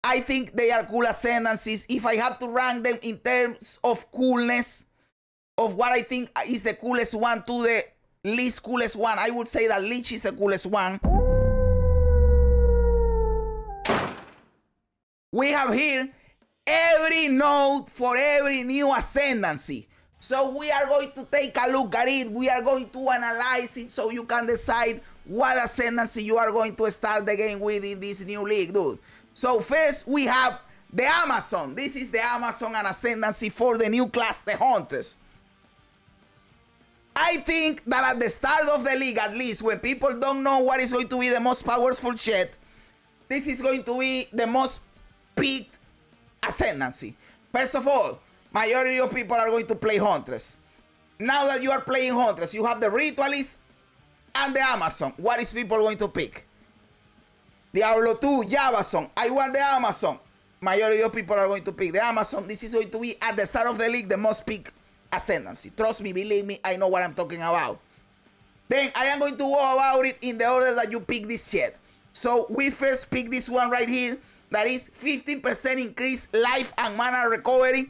I think they are cool Ascendancies. If I have to rank them in terms of coolness, of what I think is the coolest one to the least coolest one, I would say that Lich is the coolest one. We have here every node for every new Ascendancy. So we are going to take a look at it. We are going to analyze it so you can decide what Ascendancy you are going to start the game with in this new league, dude. So first we have the Amazon. This is the Amazon and Ascendancy for the new class, the Hunters. I think that at the start of the league, at least, when people don't know what is going to be the most powerful shit, this is going to be the most picked Ascendancy. First of all, majority of people are going to play Huntress. Now that you are playing Huntress, you have the Ritualist and the Amazon. What is people going to pick? Diablo 2, Javason. I want the Amazon. Majority of people are going to pick the Amazon. This is going to be at the start of the league the most picked Ascendancy. Trust me, believe me, I know what I'm talking about. Then I am going to go about it in the order that you pick this shit. So we first pick this one right here. That is 15% increase life and mana recovery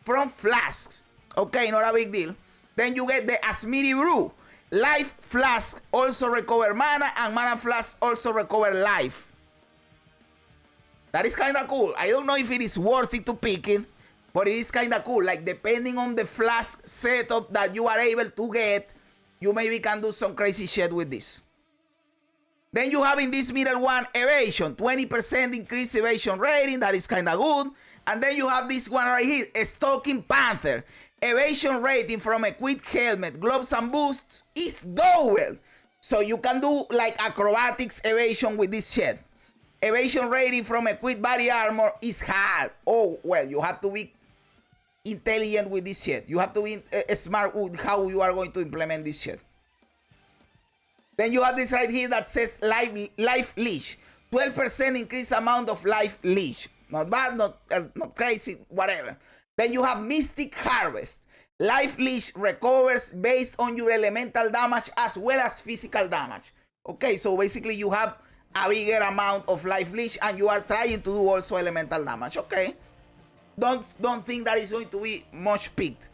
from flasks. Okay, not a big deal. Then you get the Asmiri Brew. Life flask also recover mana, and mana flask also recover life. That is kind of cool. I don't know if it is worth it to pick it, but it is kind of cool. Like, depending on the flask setup that you are able to get, you maybe can do some crazy shit with this. Then you have in this middle one, evasion. 20% increased evasion rating. That is kind of good. And then you have this one right here, Stalking Panther. Evasion rating from equipped helmet, gloves and boots is doubled. So you can do like acrobatics evasion with this shit. Evasion rating from equipped body armor is hard. Oh, well, you have to be intelligent with this shit. You have to be smart with how you are going to implement this shit. Then you have this right here that says life leash. 12% increased amount of life leash. Not bad, not crazy, whatever. Then you have Mystic Harvest. Life leash recovers based on your elemental damage as well as physical damage. Okay, so basically you have a bigger amount of life leash and you are trying to do also elemental damage. Okay, don't think that is going to be much picked.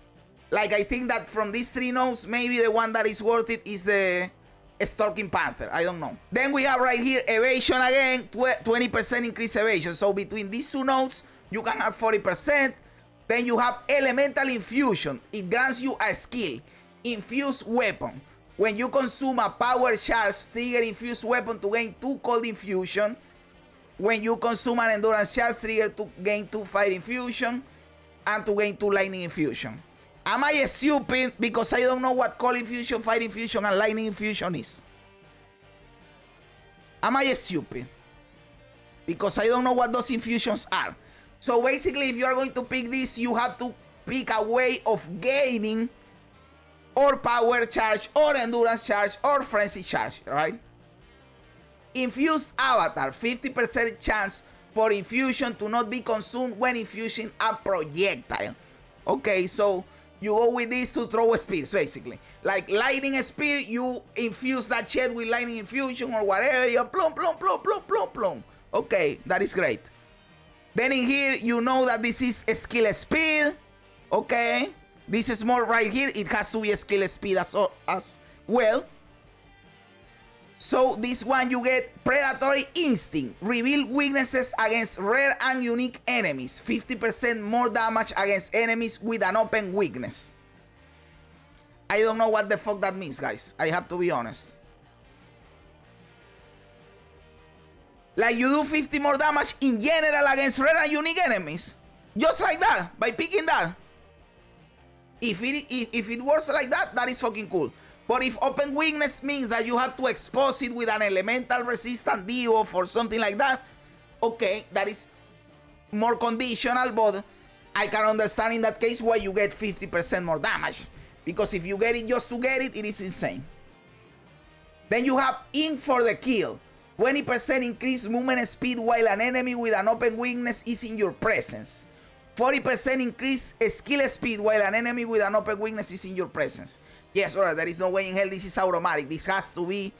Like, I think that from these three nodes, maybe the one that is worth it is the Stalking Panther. I don't know. Then we have right here evasion again, 20% increase evasion. So between these two nodes, you can have 40%. Then you have Elemental Infusion. It grants you a skill, Infused Weapon. When you consume a power charge, trigger Infused Weapon to gain 2 Cold Infusion. When you consume an Endurance charge, trigger to gain 2 Fire Infusion and to gain 2 Lightning Infusion. Am I stupid because I don't know what Cold Infusion, Fire Infusion and Lightning Infusion is? Am I stupid because I don't know what those infusions are? So basically, if you are going to pick this, you have to pick a way of gaining or power charge or endurance charge or frenzy charge, right? Infused Avatar, 50% chance for infusion to not be consumed when infusing a projectile. Okay, so you go with this to throw spears, basically. Like lightning spear, you infuse that shit with lightning infusion or whatever. You plum, plum, plum, plum, plum, plum. Okay, that is great. Then in here, you know that this is a skill speed. Okay, this small right here, it has to be a skill speed as well. So this one you get Predatory Instinct. Reveal weaknesses against rare and unique enemies. 50% more damage against enemies with an open weakness. I don't know what the fuck that means, guys. I have to be honest. Like, you do 50 more damage in general against rare and unique enemies. Just like that, by picking that. If it works like that, that is fucking cool. But if open weakness means that you have to expose it with an elemental resistant debuff or something like that, okay, that is more conditional, but I can understand in that case why you get 50% more damage. Because if you get it just to get it, it is insane. Then you have In for the Kill. 20% increased movement speed while an enemy with an open weakness is in your presence. 40% increased skill speed while an enemy with an open weakness is in your presence. Yes, alright, there is no way in hell this is automatic. This has to be...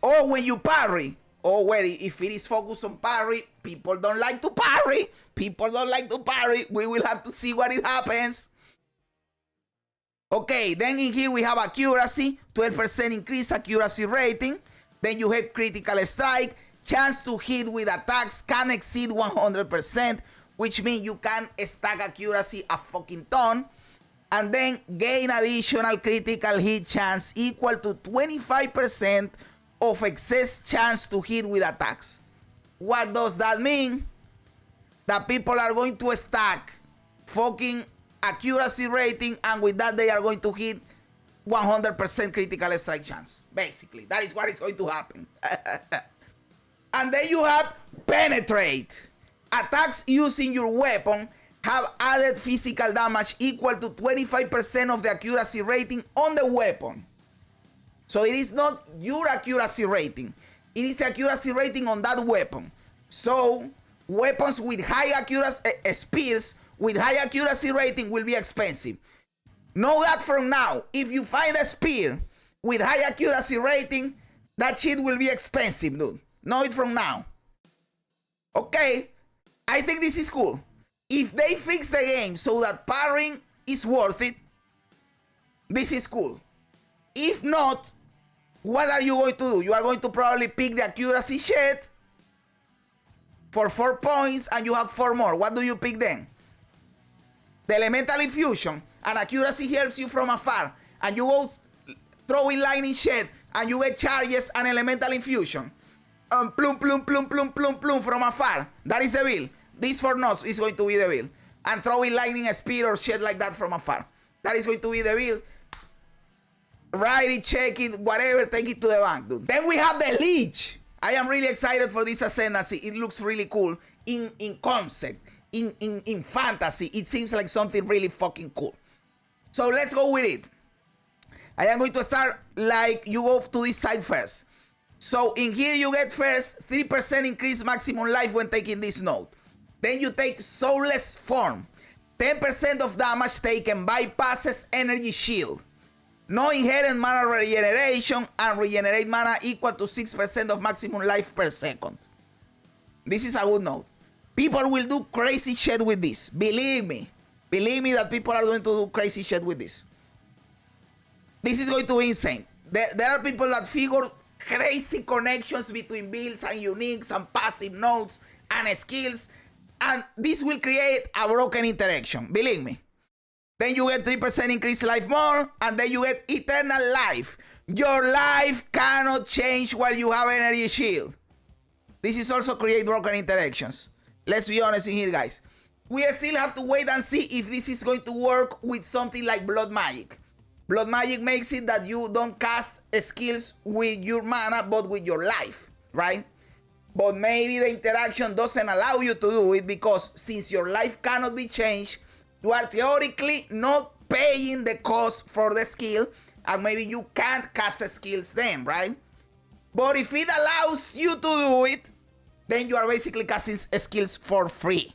Oh, when you parry. oh, well, if it is focused on parry, people don't like to parry. People don't like to parry. We will have to see what it happens. Okay, then in here we have accuracy, 12% increase accuracy rating. Then you have critical strike, chance to hit with attacks can exceed 100%, which means you can stack accuracy a fucking ton. And then gain additional critical hit chance equal to 25% of excess chance to hit with attacks. What does that mean? That people are going to stack fucking accuracy rating, and with that they are going to hit 100% critical strike chance. Basically, that is what is going to happen. And then you have penetrate. Attacks using your weapon have added physical damage equal to 25% of the accuracy rating on the weapon. So it is not your accuracy rating. It is the accuracy rating on that weapon. So weapons with high accuracy, spears with high accuracy rating will be expensive. Know that from now. If you find a spear with high accuracy rating, that shit will be expensive, dude. Know it from now. Okay, I think this is cool. If they fix the game so that parrying is worth it, this is cool. If not, what are you going to do? You are going to probably pick the accuracy shit for 4 points and you have 4 more. What do you pick then? The elemental infusion and accuracy helps you from afar, and you go throwing lightning shit and you get charges and elemental infusion. Plum, plum, plum, plum, plum, plum from afar. That is the build. This for nos is going to be the build. And throwing lightning speed or shit like that from afar. That is going to be the build. Write it, check it, whatever, take it to the bank, dude. Then we have the Leech. I am really excited for this Ascendancy. It looks really cool in concept. In fantasy, it seems like something really fucking cool. So let's go with it. I am going to start like you go to this side first. So in here you get first 3% increased maximum life when taking this node. Then you take Soulless Form. 10% of damage taken bypasses energy shield. No inherent mana regeneration, and regenerate mana equal to 6% of maximum life per second. This is a good node. People will do crazy shit with this. Believe me. Believe me that people are going to do crazy shit with this. This is going to be insane. There are people that figure crazy connections between builds and uniques and passive nodes and skills. And this will create a broken interaction. Believe me. Then you get 3% increased life more. And then you get eternal life. Your life cannot change while you have energy shield. This is also create broken interactions. Let's be honest in here, guys. We still have to wait and see if this is going to work with something like Blood Magic. Blood Magic makes it that you don't cast skills with your mana, but with your life, right? But maybe the interaction doesn't allow you to do it because since your life cannot be changed, you are theoretically not paying the cost for the skill, and maybe you can't cast the skills then, right? But if it allows you to do it, then you are basically casting skills for free.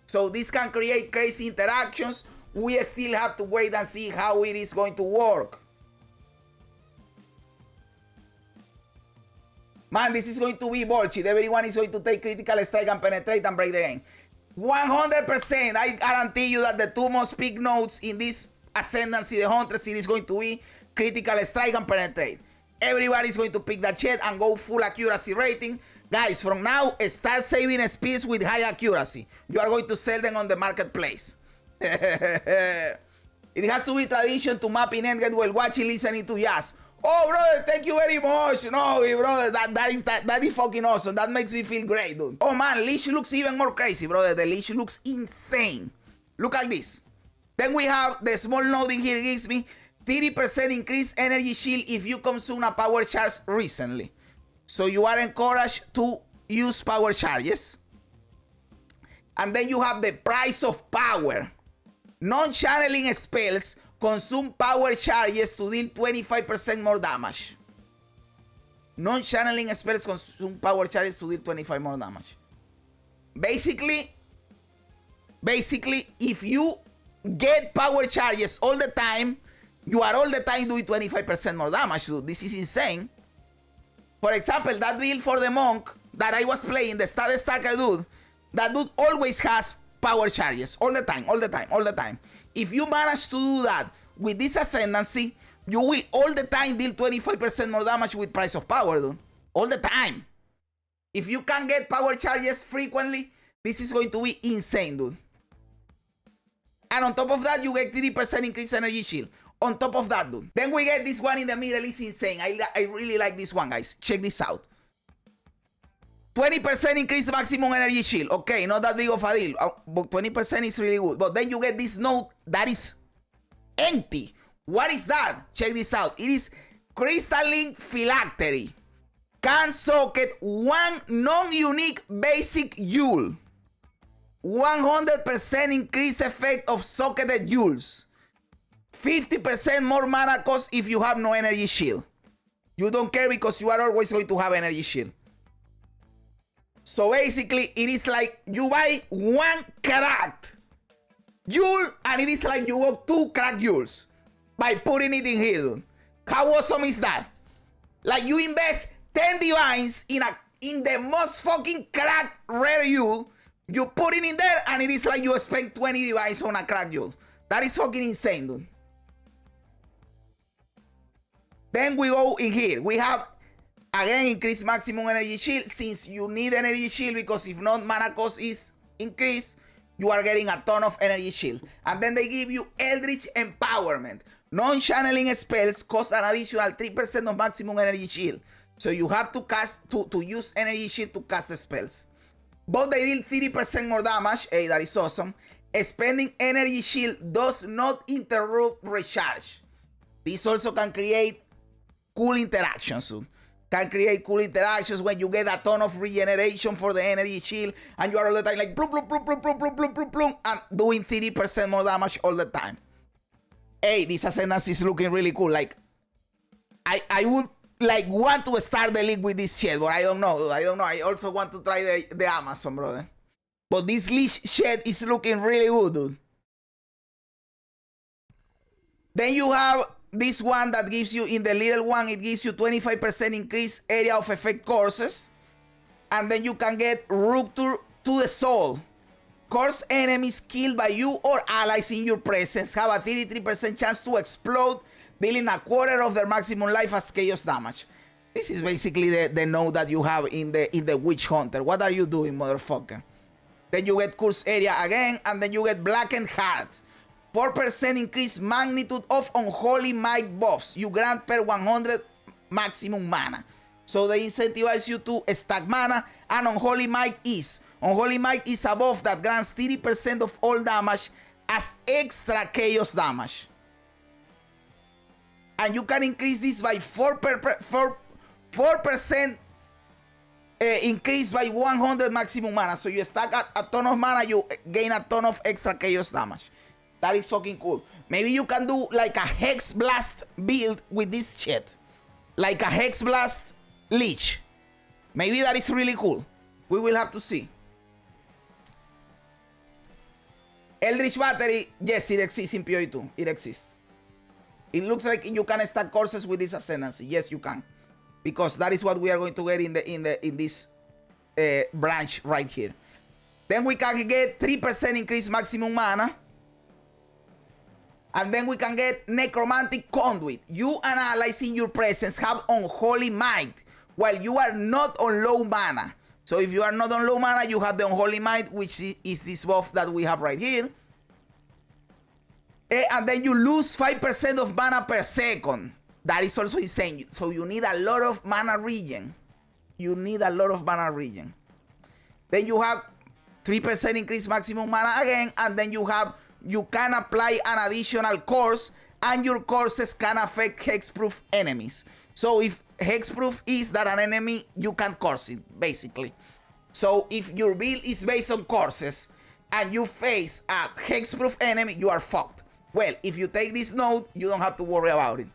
So this can create crazy interactions. We still have to wait and see how it is going to work. Man, this is going to be bullshit. Everyone is going to take critical strike and penetrate and break the game. 100%, I guarantee you that the 2 most picked nodes in this Ascendancy, the Hunter series, is going to be critical strike and penetrate. Everybody is going to pick that shit and go full accuracy rating. Guys, from now, start saving speeds with high accuracy. You are going to sell them on the marketplace. It has to be tradition to map in endgame while watching, listening to jazz. Oh, brother, thank you very much. No, brother, that is fucking awesome. That makes me feel great, dude. Oh, man, Leash looks even more crazy, brother. The Leash looks insane. Look at this. Then we have the small node in here gives me 30% increased energy shield if you consume a power charge recently. So you are encouraged to use power charges. And then you have the price of power. Non-channeling spells consume power charges to deal 25% more damage. Non-channeling spells consume power charges to deal 25 more damage. Basically, if you get power charges all the time, you are all the time doing 25% more damage, dude. This is insane. For example, that build for the monk that I was playing, the stat stacker dude, that dude always has power charges all the time, all the time, all the time. If you manage to do that with this Ascendancy, you will all the time deal 25% more damage with Price of Power, dude. All the time. If you can get power charges frequently, this is going to be insane, dude. And on top of that, you get 30% increased energy shield. On top of that, dude. Then we get this one in the middle. It's insane. I really like this one, guys. Check this out. 20% increase maximum energy shield. Okay, not that big of a deal. But 20% is really good. But then you get this node that is empty. What is that? Check this out. It is Crystalline Phylactery. Can socket one non-unique basic Yule. 100% increase effect of socketed Yules. 50% more mana cost if you have no energy shield. You don't care because you are always going to have energy shield. So basically, it is like you buy one cracked Yule and it is like you got two cracked Yules by putting it in here. How awesome is that? Like you invest 10 divines in the most fucking cracked rare Yule. You put it in there and it is like you spend 20 divines on a cracked Yule. That is fucking insane, dude. Then we go in here. We have, again, increased maximum energy shield. Since you need energy shield, because if not, mana cost is increased, you are getting a ton of energy shield. And then they give you Eldritch Empowerment. Non-channeling spells cost an additional 3% of maximum energy shield. So you have to cast to use energy shield to cast the spells. But they deal 30% more damage. Hey, that is awesome. Spending energy shield does not interrupt recharge. This also can create cool interactions. Can create cool interactions when you get a ton of regeneration for the energy shield and you are all the time like bloom, bloom, bloom, bloom, bloom, bloom, bloom, bloom, bloom, and doing 30% more damage all the time. Hey, this Ascendancy is looking really cool. Like, I would like want to start the league with this shit, but I don't know. I don't know. I also want to try the Amazon, brother. But this leash shed is looking really good, dude. Then you have this one that gives you, in the little one, it gives you 25% increased area of effect courses. And then you can get Rupture to the Soul. Course enemies killed by you or allies in your presence have a 33% chance to explode, dealing a quarter of their maximum life as chaos damage. This is basically the node that you have in the Witch Hunter. What are you doing, motherfucker? Then you get Curse Area again, and then you get Blackened Heart. 4% increased magnitude of Unholy Might buffs you grant per 100 maximum mana. So they incentivize you to stack mana, and Unholy Might is a buff that grants 30% of all damage as extra chaos damage. And you can increase this by 4% increase by 100 maximum mana. So you stack a ton of mana, you gain a ton of extra chaos damage. That is fucking cool. Maybe you can do like a Hex Blast build with this shit. Like a Hex Blast Leech. Maybe that is really cool. We will have to see. Eldritch Battery, yes, it exists in PoE 2. It exists. It looks like you can stack courses with this Ascendancy. Yes, you can. Because that is what we are going to get in this branch right here. Then we can get 3% increased maximum mana. And then we can get Necromantic Conduit. You and allies in your presence have Unholy Might while you are not on low mana. So if you are not on low mana, you have the Unholy Might, which is this buff that we have right here. And then you lose 5% of mana per second. That is also insane. So you need a lot of mana regen. You need a lot of mana regen. Then you have 3% increased maximum mana again. And then you can apply an additional course, and your courses can affect hexproof enemies. So if hexproof is that an enemy, you can course it, basically. So if your build is based on courses and you face a hexproof enemy, you are fucked. Well, if you take this node, you don't have to worry about it.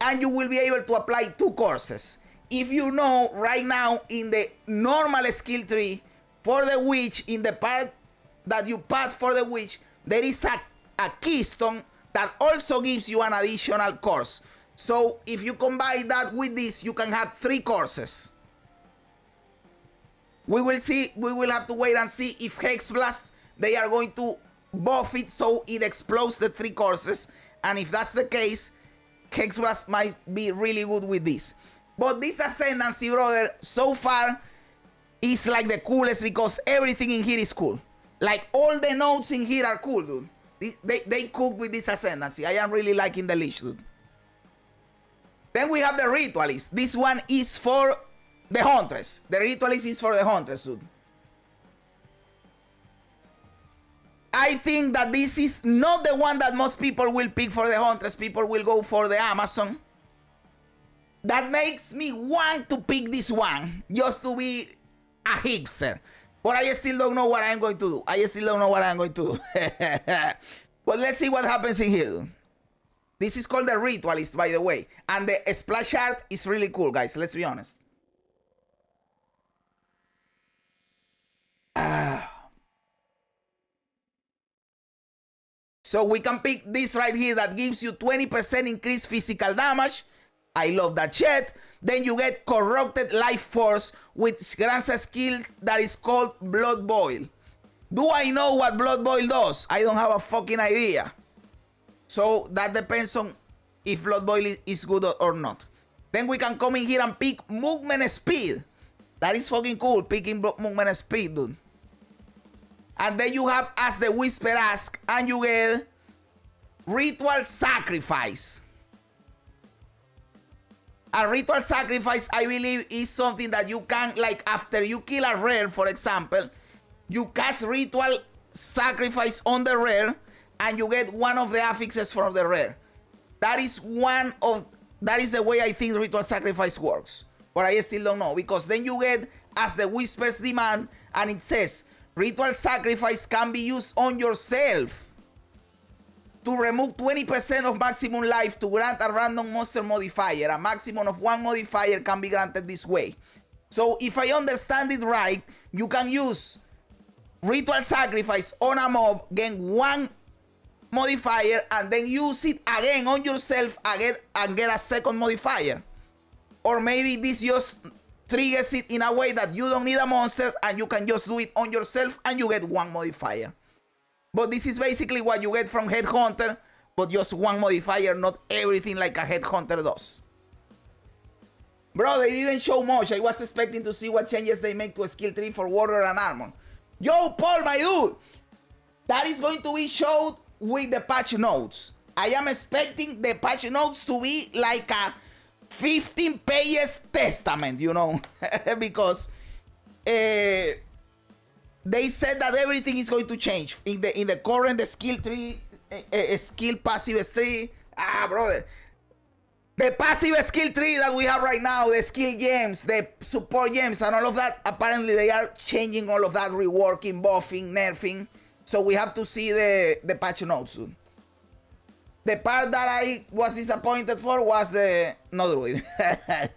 And you will be able to apply 2 courses. If you know right now in the normal skill tree for the witch, in the part that you path for the witch, there is a keystone that also gives you an additional course. So if you combine that with this, you can have 3 courses. We will see, we will have to wait and see if Hex Blast, they are going to buff it so it explodes the 3 courses. And if that's the case, Hex Blast might be really good with this. But this Ascendancy, brother, so far is like the coolest because everything in here is cool. Like all the nodes in here are cool, dude. They cook with this Ascendancy. I am really liking the leash, dude. Then we have the Ritualist. This one is for the Huntress. The Ritualist is for the Huntress, dude. I think that this is not the one that most people will pick for the Huntress. People will go for the Amazon. That makes me want to pick this one just to be a hipster. But I still don't know what I'm going to do. I still don't know what I'm going to do. But let's see what happens in here, dude. This is called the Ritualist, by the way. And the splash art is really cool, guys. Let's be honest. So we can pick this right here that gives you 20% increased physical damage. I love that shit. Then you get Corrupted Life Force, which grants a skill that is called Blood Boil. Do I know what Blood Boil does? I don't have a fucking idea. So that depends on if Blood Boil is good or not. Then we can come in here and pick Movement Speed. That is fucking cool, picking Movement Speed, dude. And then you have As the Whisper Ask, and you get Ritual Sacrifice. A Ritual Sacrifice, I believe, is something that you can, like, after you kill a rare, for example, you cast Ritual Sacrifice on the rare, and you get one of the affixes from the rare. That is the way I think Ritual Sacrifice works. But I still don't know, because then you get As the Whispers Demand, and it says, Ritual Sacrifice can be used on yourself to remove 20% of maximum life to grant a random monster modifier. A maximum of 1 modifier can be granted this way. So if I understand it right, you can use Ritual Sacrifice on a mob, gain 1 modifier, and then use it again on yourself again and get a 2nd modifier. Or maybe this just triggers it in a way that you don't need a monster and you can just do it on yourself and you get 1 modifier. But this is basically what you get from Headhunter, but just 1 modifier, not everything like a Headhunter does. Bro, they didn't show much. I was expecting to see what changes they make to a skill tree for Warrior and Armor. Yo, Paul, my dude! That is going to be showed with the patch notes. I am expecting the patch notes to be like a 15 pages testament, you know, because they said that everything is going to change in the current skill tree, skill passive tree. Brother, the passive skill tree that we have right now, the skill gems, the support gems, and all of that, apparently they are changing all of that, reworking, buffing, nerfing. So we have to see the patch notes, dude. The part that I was disappointed for was the no druid.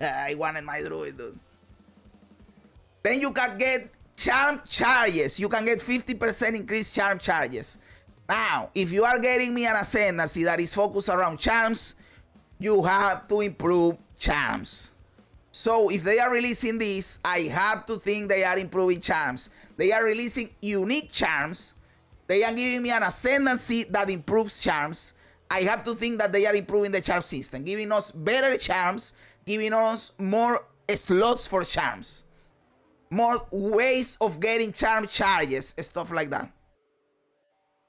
I wanted my druid, dude. Then you can get charm charges. You can get 50% increased charm charges. Now, if you are getting me an Ascendancy that is focused around charms, you have to improve charms. So if they are releasing this, I have to think they are improving charms. They are releasing unique charms. They are giving me an Ascendancy that improves charms. I have to think that they are improving the charm system, giving us better charms, giving us more slots for charms, more ways of getting charm charges, stuff like that.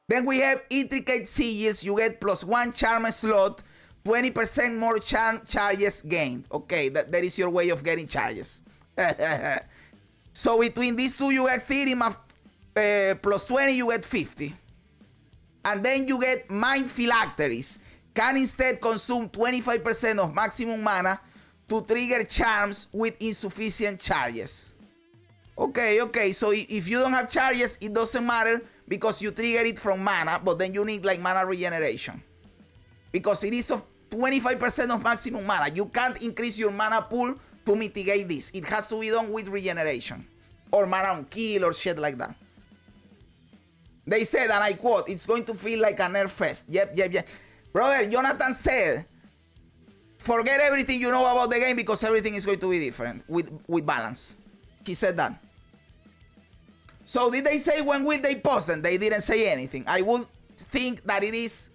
Then we have Intricate Sigils. You get +1 charm slot, 20% more charm charges gained. Okay, that is your way of getting charges. So between these two, you get 30 +20, you get 50. And then you get Mind Phylacteries. Can instead consume 25% of maximum mana to trigger charms with insufficient charges. Okay, so if you don't have charges, it doesn't matter because you trigger it from mana, but then you need like mana regeneration. Because it is of 25% of maximum mana. You can't increase your mana pool to mitigate this. It has to be done with regeneration. Or mana on kill or shit like that. They said, and I quote, it's going to feel like a nerf fest. Yep. Brother, Jonathan said, forget everything you know about the game because everything is going to be different with balance. He said that. So did they say when will they post them? They didn't say anything. I would think that it is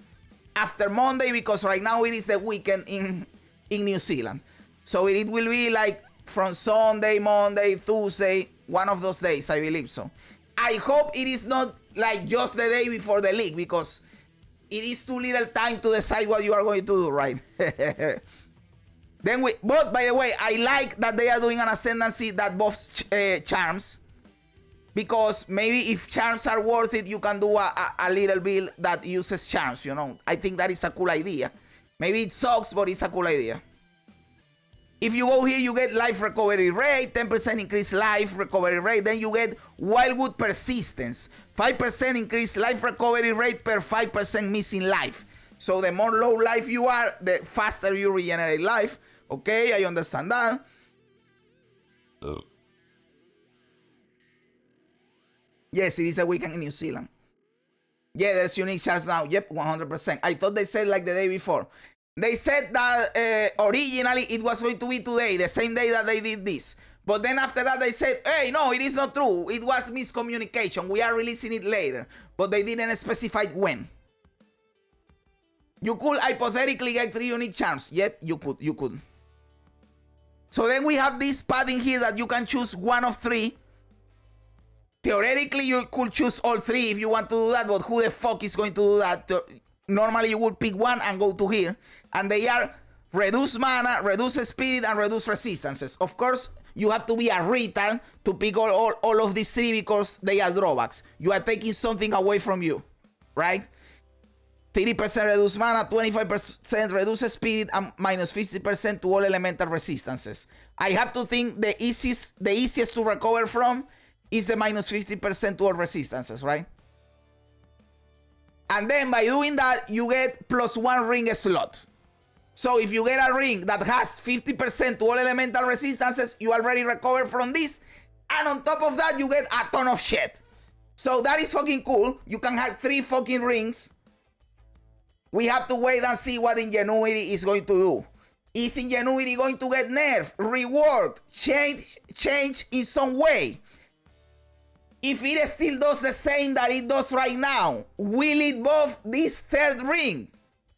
after Monday because right now it is the weekend in New Zealand. So it will be like from Sunday, Monday, Tuesday, one of those days, I believe so. I hope it is not like just the day before the league because it is too little time to decide what you are going to do, right? But by the way, I like that they are doing an Ascendancy that buffs charms. Because maybe if charms are worth it, you can do a little build that uses charms, you know. I think that is a cool idea. Maybe it sucks, but it's a cool idea. If you go here, you get life recovery rate, 10% increased life recovery rate. Then you get Wildwood persistence, 5% increased life recovery rate per 5% missing life. So the more low life you are, the faster you regenerate life. Okay, I understand that. Yes, it is a weekend in New Zealand. Yeah, there's unique charms now. Yep, 100%. I thought they said like the day before. They said that originally it was going to be today, the same day that they did this. But then after that they said, hey, no, it is not true. It was miscommunication. We are releasing it later. But they didn't specify when. You could hypothetically get 3 unique charms. Yep, you could. So then we have this padding here that you can choose one of 3. Theoretically, you could choose all 3 if you want to do that, but who the fuck is going to do that? Normally, you would pick one and go to here. And they are reduce mana, reduce speed, and reduce resistances. Of course, you have to be a retard to pick all of these 3 because they are drawbacks. You are taking something away from you, right? 30% reduce mana, 25% reduce speed, and minus 50% to all elemental resistances. I have to think the easiest to recover from is the minus 50% to all resistances, right? And then by doing that, you get +1 ring slot. So if you get a ring that has 50% to all elemental resistances, you already recover from this. And on top of that, you get a ton of shit. So that is fucking cool. You can have 3 fucking rings. We have to wait and see what Ingenuity is going to do. Is Ingenuity going to get nerfed, reworked, change in some way? If it still does the same that it does right now, will it buff this 3rd ring?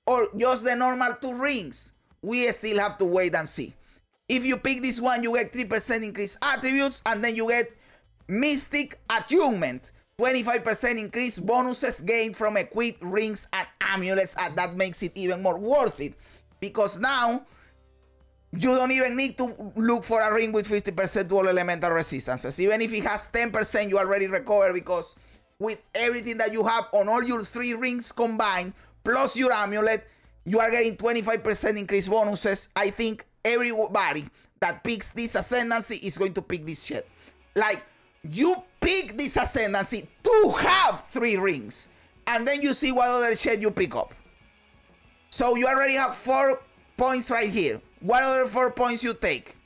Or just the normal 2 rings? We still have to wait and see. If you pick this one, you get 3% increased attributes, and then you get Mystic Attunement. 25% increased bonuses gained from equipped rings and amulets, and that makes it even more worth it. Because now, you don't even need to look for a ring with 50% to all elemental resistances. Even if it has 10%, you already recover because with everything that you have on all your 3 rings combined, plus your amulet, you are getting 25% increased bonuses. I think everybody that picks this Ascendancy is going to pick this shit. Like, you pick this Ascendancy to have 3 rings. And then you see what other shit you pick up. So you already have 4 points right here. What other 4 points you take?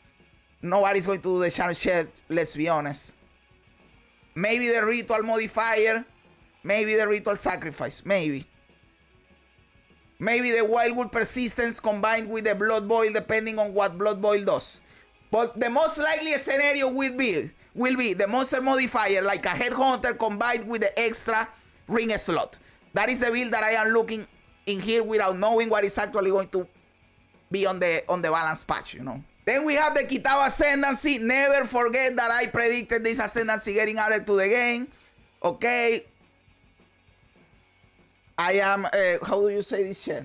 Nobody's going to do the charm shit, let's be honest. Maybe the ritual modifier. Maybe the ritual sacrifice. Maybe. Maybe the Wildwood persistence combined with the Blood Boil, depending on what Blood Boil does. But the most likely scenario will be the monster modifier, like a Headhunter combined with the extra ring slot. That is the build that I am looking in here without knowing what is actually going to be on the balance patch, you know. Then we have the Kitao Ascendancy. Never forget that I predicted this Ascendancy getting added to the game. Okay. I am, how do you say this shit?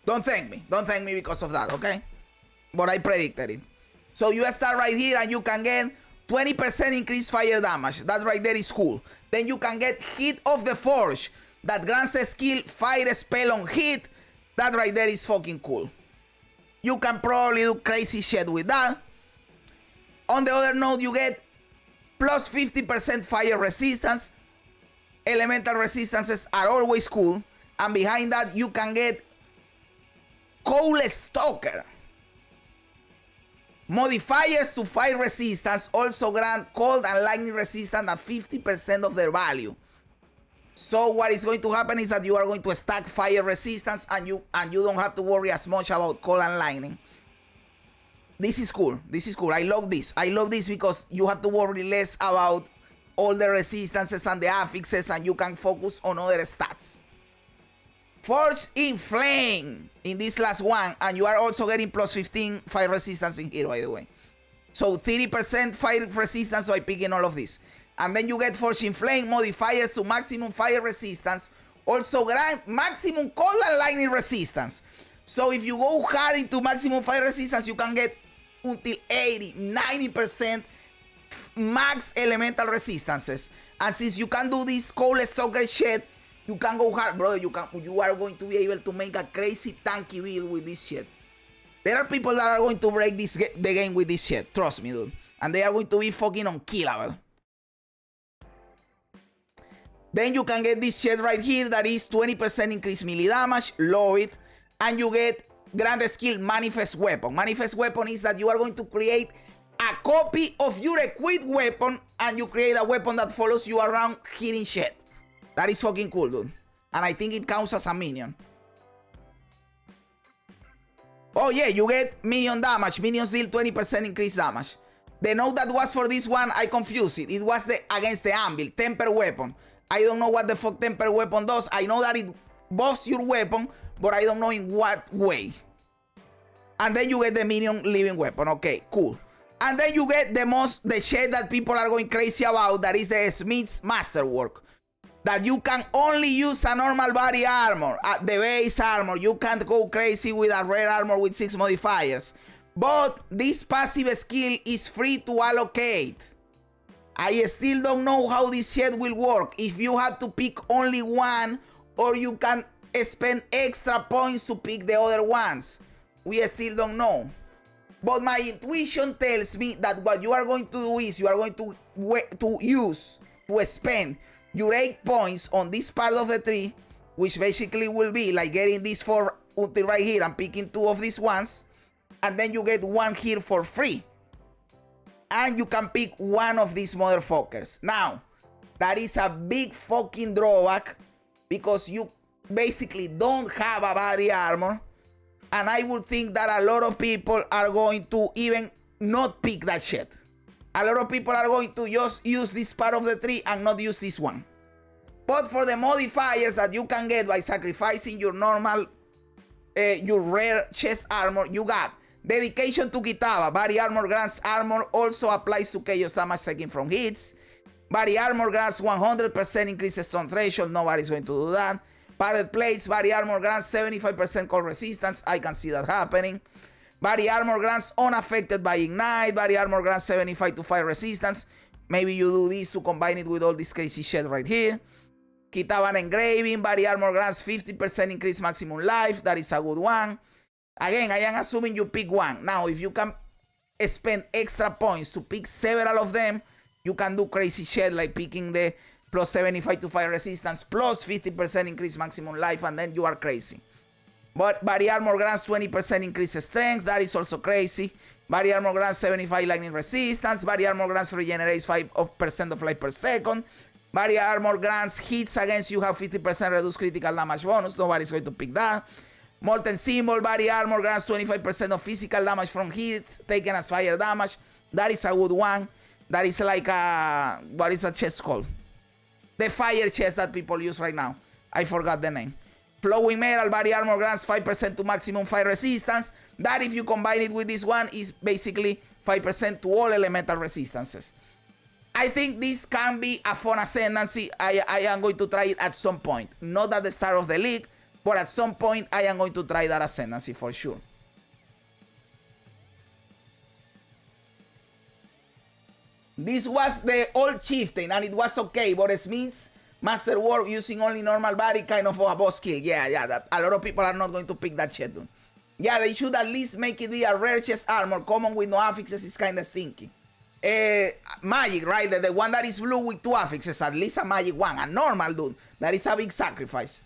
Don't thank me. Don't thank me because of that, okay? But I predicted it. So you start right here and you can get 20% increased fire damage. That right there is cool. Then you can get Hit of the Forge. That grants the skill Fire Spell on hit. That right there is fucking cool. You can probably do crazy shit with that. On the other note, you get plus 50% fire resistance. Elemental resistances are always cool. And behind that, you can get Cold Stalker. Modifiers to fire resistance also grant cold and lightning resistance at 50% of their value. So what is going to happen is that you are going to stack fire resistance, and you don't have to worry as much about cold and lightning. This is cool. This is cool. I love this. I love this because you have to worry less about all the resistances and the affixes, and you can focus on other stats. Forge in Flame in this last one, and you are also getting plus 15 fire resistance in here, by the way. So 30% fire resistance by picking all of this. And then you get Forge in Flame modifiers to maximum fire resistance. Also grant maximum cold and lightning resistance. So if you go hard into maximum fire resistance, you can get until 80, 90% max elemental resistances. And since you can do this cold stalker shit, you can go hard, bro. You are going to be able to make a crazy tanky build with this shit. There are people that are going to break the game with this shit. Trust me, dude. And they are going to be fucking unkillable. Then you can get this shit right here that is 20% increased melee damage. Love it. And you get grand skill Manifest Weapon. Manifest Weapon is that you are going to create a copy of your equipped weapon, and you create a weapon that follows you around hitting shit. That is fucking cool, dude. And I think it counts as a minion. Oh yeah, you get minion damage. Minions deal 20% increased damage. The note that was for this one, I confused it. It was against the anvil, temper weapon. I don't know what the fuck temper weapon does. I know that it buffs your weapon, but I don't know in what way. And then you get the minion living weapon. Okay, cool. And then you get the shit that people are going crazy about. That is the Smith's Masterwork. That you can only use a normal body armor, the base armor. You can't go crazy with a red armor with 6 modifiers. But this passive skill is free to allocate. I still don't know how this shit will work. If you have to pick only one, or you can spend extra points to pick the other ones. We still don't know. But my intuition tells me that what you are going to do is you are going to spend your 8 points on this part of the tree, which basically will be like getting this 4 until right here and picking 2 of these ones, and then you get 1 here for free. And you can pick one of these motherfuckers. Now, that is a big fucking drawback because you basically don't have a body armor. And I would think that a lot of people are going to even not pick that shit. A lot of people are going to just use this part of the tree and not use this one. But for the modifiers that you can get by sacrificing your normal, your rare chest armor, you got Dedication to Kitava. Body armor grants armor also applies to chaos damage taken from hits. Body armor grants 100% increased stun threshold. Nobody's going to do that. Padded plates. Body armor grants 75% cold resistance. I can see that happening. Body armor grants unaffected by ignite. Body armor grants 75 to fire resistance. Maybe you do this to combine it with all this crazy shit right here. Kitavan engraving. Body armor grants 50% increased maximum life. That is a good one. Again, I am assuming you pick one. Now, if you can spend extra points to pick several of them, you can do crazy shit like picking the plus 75 to fire resistance, plus 50% increased maximum life, and then you are crazy. But body armor grants 20% increased strength. That is also crazy. Body armor grants 75 lightning resistance. Body armor grants regenerates 5% of life per second. Body armor grants hits against you have 50% reduced critical damage bonus. Nobody's going to pick that. Molten Symbol. Body armor grants 25% of physical damage from hits taken as fire damage. That is a good one. That is like a, what is a chest called? The fire chest that people use right now. I forgot the name. Flowing Metal. Body armor grants 5% to maximum fire resistance. That, if you combine it with this one, is basically 5% to all elemental resistances. I think this can be a fun ascendancy. I am going to try it at some point. Not at the start of the league, but at some point I am going to try that ascendancy for sure. This was the old chieftain and it was okay, but Smith's Masterwork using only normal body, kind of a boss kill. Yeah, a lot of people are not going to pick that shit, dude. Yeah, they should at least make it be a rare chest armor. Common with no affixes is kind of stinky. Magic, right? The one that is blue with 2 affixes, at least a magic one. A normal, dude. That is a big sacrifice.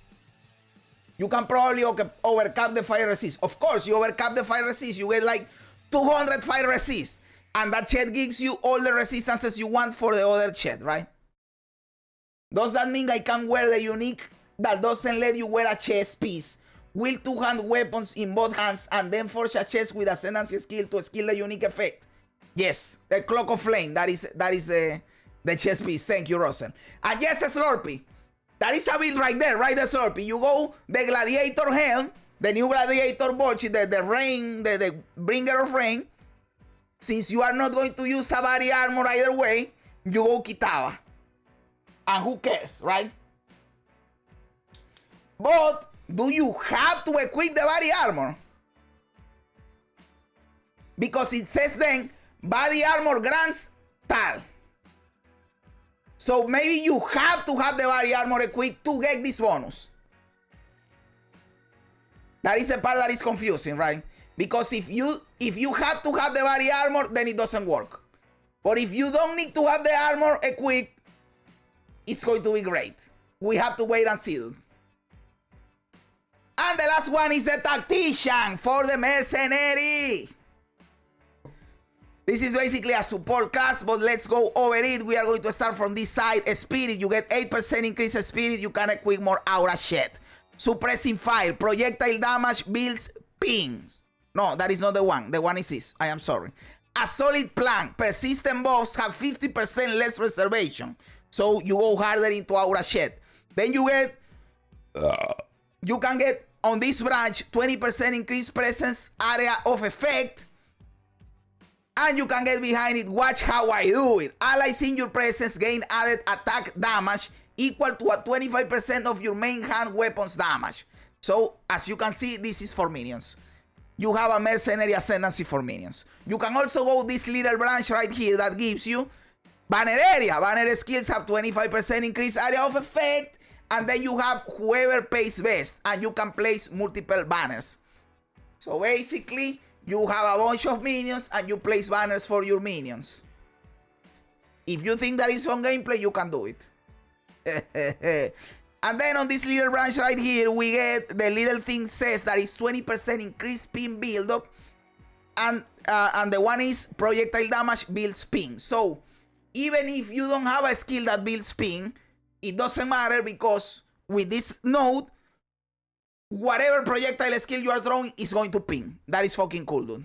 You can probably overcap the fire resist. Of course, you overcap the fire resist. You get like 200 fire resist. And that shit gives you all the resistances you want for the other shit, right? Does that mean I can wear the unique that doesn't let you wear a chest piece? Wield two-hand weapons in both hands and then forge a chest with Ascendancy skill to skill the unique effect. Yes, the Cloak of Flame. That is the chest piece. Thank you, Russell. And yes, Slurpee. That is a bit right there, right? The Slurpee. You go the Gladiator Helm, the new Gladiator bullshit, the rain, the bringer of rain. Since you are not going to use a body armor either way, you go Kitava. And who cares, right? But do you have to equip the body armor? Because it says then, body armor grants tal. So maybe you have to have the body armor equipped to get this bonus. That is the part that is confusing, right? Because if you have to have the body armor, then it doesn't work. But if you don't need to have the armor equipped, it's going to be great. We have to wait and see. And the last one is the Tactician for the Mercenary. This is basically a support class, but let's go over it. We are going to start from this side. Spirit, you get 8% increase in spirit. You can equip more aura shit. Suppressing fire, projectile damage, builds pings. No, that is not the one. The one is this. I am sorry. A solid plank. Persistent buffs have 50% less reservation. So you go harder into aura shit. Then you get... you can get on this branch 20% increased presence area of effect. And you can get behind it, watch how I do it. Allies in your presence gain added attack damage equal to a 25% of your main hand weapons damage. So, as you can see, this is for minions. You have a Mercenary Ascendancy for minions. You can also go this little branch right here that gives you Banner Area. Banner skills have 25% increased area of effect. And then you have whoever pays best. And you can place multiple banners. So, basically... you have a bunch of minions and you place banners for your minions. If you think that is fun gameplay, you can do it. And then on this little branch right here, we get the little thing says that is 20% increased ping build-up. And the one is projectile damage builds ping. So even if you don't have a skill that builds ping, it doesn't matter because with this node, whatever projectile skill you are throwing is going to ping. That is fucking cool, dude.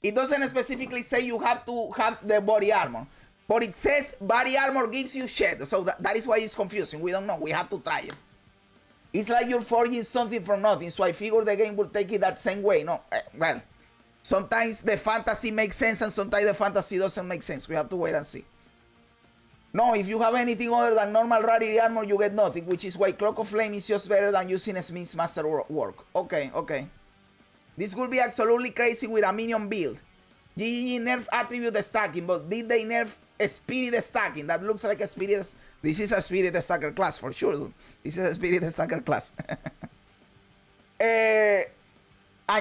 It doesn't specifically say you have to have the body armor. But it says body armor gives you shit. So that is why it's confusing. We don't know. We have to try it. It's like you're forging something from nothing. So I figure the game will take it that same way. No, well, sometimes the fantasy makes sense and sometimes the fantasy doesn't make sense. We have to wait and see. No, if you have anything other than normal rarity armor, you get nothing, which is why Cloak of Flame is just better than using Smith's Master Work. Okay, okay. This would be absolutely crazy with a minion build. GG nerf attribute stacking, but did they nerf a spirit stacking? That looks like a spirit. This is a spirit stacker class for sure, dude. This is a spirit stacker class. And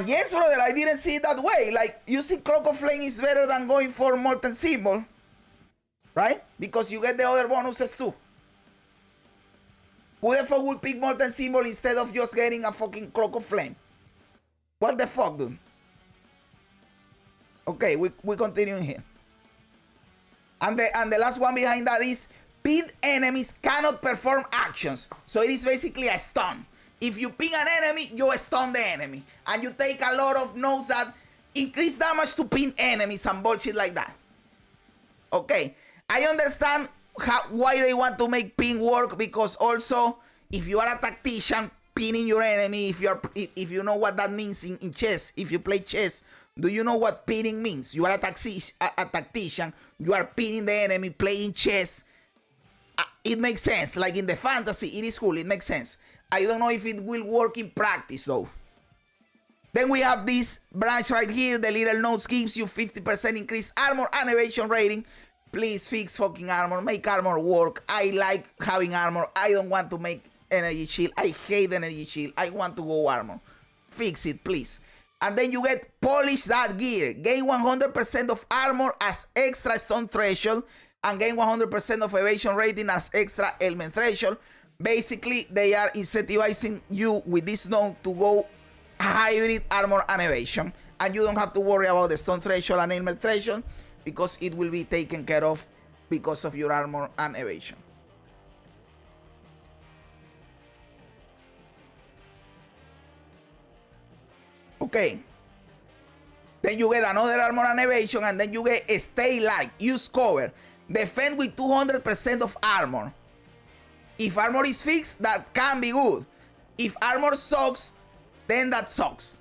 yes, brother, I didn't see it that way. Like, using Cloak of Flame is better than going for Molten Symbol. Right? Because you get the other bonuses too. Who the fuck will pick Molten Symbol instead of just getting a fucking Cloak of Flame? What the fuck, dude? Okay, we continue here. And the last one behind that is pinned enemies cannot perform actions. So it is basically a stun. If you ping an enemy, you stun the enemy. And you take a lot of notes that increase damage to pin enemies and bullshit like that. Okay. I understand why they want to make ping work, because also if you are a tactician, pinning your enemy, if you know what that means in chess, if you play chess, do you know what pinning means? You are a tactician, you are pinning the enemy, playing chess. It makes sense. Like in the fantasy, it is cool, it makes sense. I don't know if it will work in practice though. Then we have this branch right here. The little notes gives you 50% increased armor and evasion rating. Please fix fucking armor. Make armor work. I like having armor. I don't want to make energy shield. I hate energy shield. I want to go armor. Fix it, please. And then you get polish that gear. Gain 100% of armor as extra stun threshold. And gain 100% of evasion rating as extra element threshold. Basically, they are incentivizing you with this node to go hybrid armor and evasion. And you don't have to worry about the stun threshold and element threshold, because it will be taken care of because of your armor and evasion. Okay. Then you get another armor and evasion, and then you get stay light, use cover, defend with 200% of armor. If armor is fixed, that can be good. If armor sucks, then that sucks.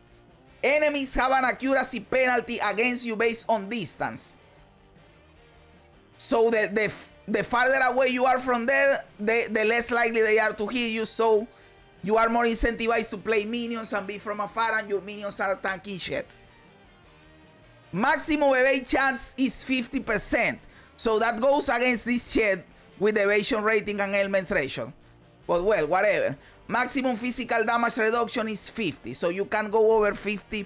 Enemies have an accuracy penalty against you based on distance. So the farther away you are from there, the less likely they are to hit you. So you are more incentivized to play minions and be from afar, and your minions are tanking shit. Maximum evade chance is 50%. So that goes against this shit with evasion rating and element threshold. But well, whatever. Maximum physical damage reduction is 50. So you can go over 50%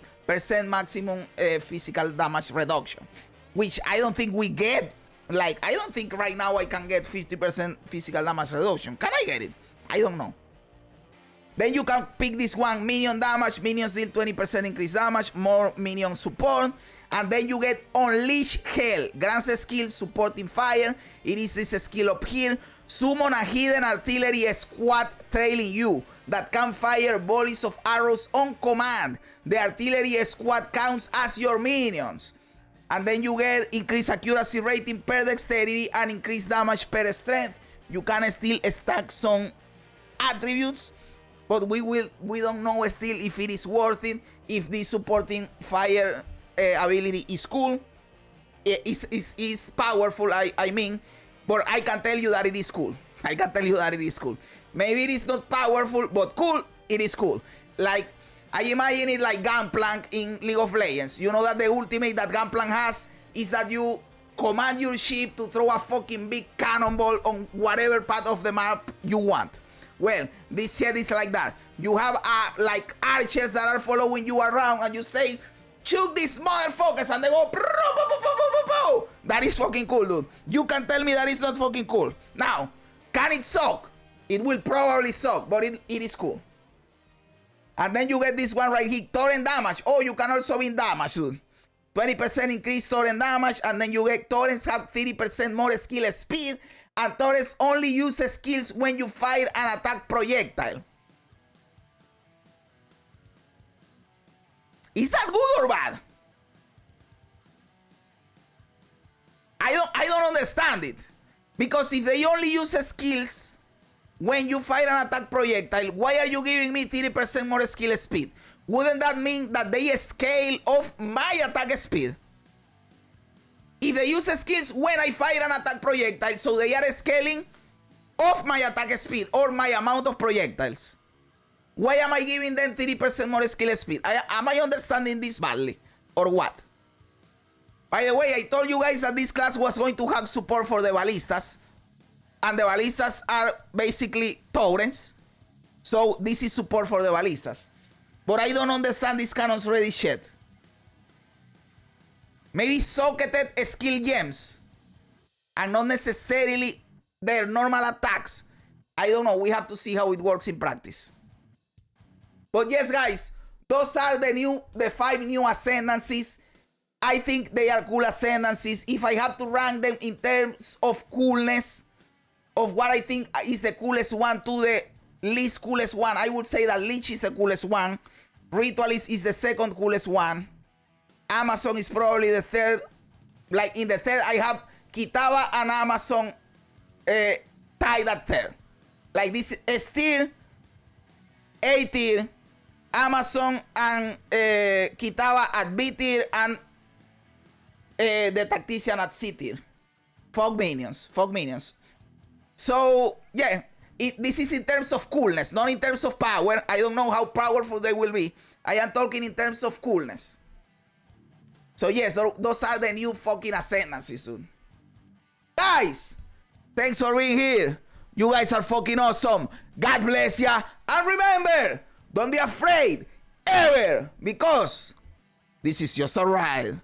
maximum physical damage reduction. Which I don't think we get. Like, I don't think right now I can get 50% physical damage reduction. Can I get it? I don't know. Then you can pick this one, minion damage. Minions deal 20% increased damage, more minion support. And then you get Unleash Hell. Grants a skill supporting fire. It is this skill up here. Summon a hidden artillery squad trailing you that can fire volleys of arrows on command. The artillery squad counts as your minions. And then you get increased accuracy rating per dexterity and increased damage per strength. You can still stack some attributes, but we don't know still if it is worth it, if the supporting fire ability is cool, is powerful, I mean, but I can tell you that it is cool. I can tell you that it is cool. Maybe it is not powerful, but cool, it is cool. Like, I imagine it like Gunplank in League of Legends. You know that the ultimate that Gunplank has is that you command your ship to throw a fucking big cannonball on whatever part of the map you want. Well, this shit is like that. You have like archers that are following you around, and you say, shoot these motherfuckers, and they go, that is fucking cool, dude. You can tell me that it's not fucking cool. Now, can it suck? It will probably suck, but it is cool. And then you get this one right here, torrent damage. Oh, you can also be damage, dude. 20% increased torrent damage, and then you get torrents have 30% more skill speed, and torrents only use skills when you fire an attack projectile. Is that good or bad? I don't understand it. Because if they only use skills when you fire an attack projectile, why are you giving me 30% more skill speed? Wouldn't that mean that they scale off my attack speed? If they use skills when I fire an attack projectile, so they are scaling off my attack speed or my amount of projectiles. Why am I giving them 30% more skill speed? Am I understanding this badly? Or what? By the way, I told you guys that this class was going to have support for the ballistas. And the ballistas are basically torrents. So this is support for the ballistas. But I don't understand this cannons ready shit. Maybe socketed skill gems. And not necessarily their normal attacks. I don't know. We have to see how it works in practice. But yes, guys, those are the 5 new Ascendancies. I think they are cool Ascendancies. If I have to rank them in terms of coolness, of what I think is the coolest one to the least coolest one, I would say that Lich is the coolest one. Ritualist is the second coolest one. Amazon is probably the third. Like in the third, I have Kitava and Amazon tied at third. Like this is tier, A tier, Amazon and Kitava at B tier, and the Tactician at C tier. Fog minions. So yeah, this is in terms of coolness, not in terms of power. I don't know how powerful they will be. I am talking in terms of coolness. So yes, those are the new fucking Ascendancies, dude. Guys, thanks for being here. You guys are fucking awesome. God bless ya. And remember, don't be afraid ever, because this is just a ride.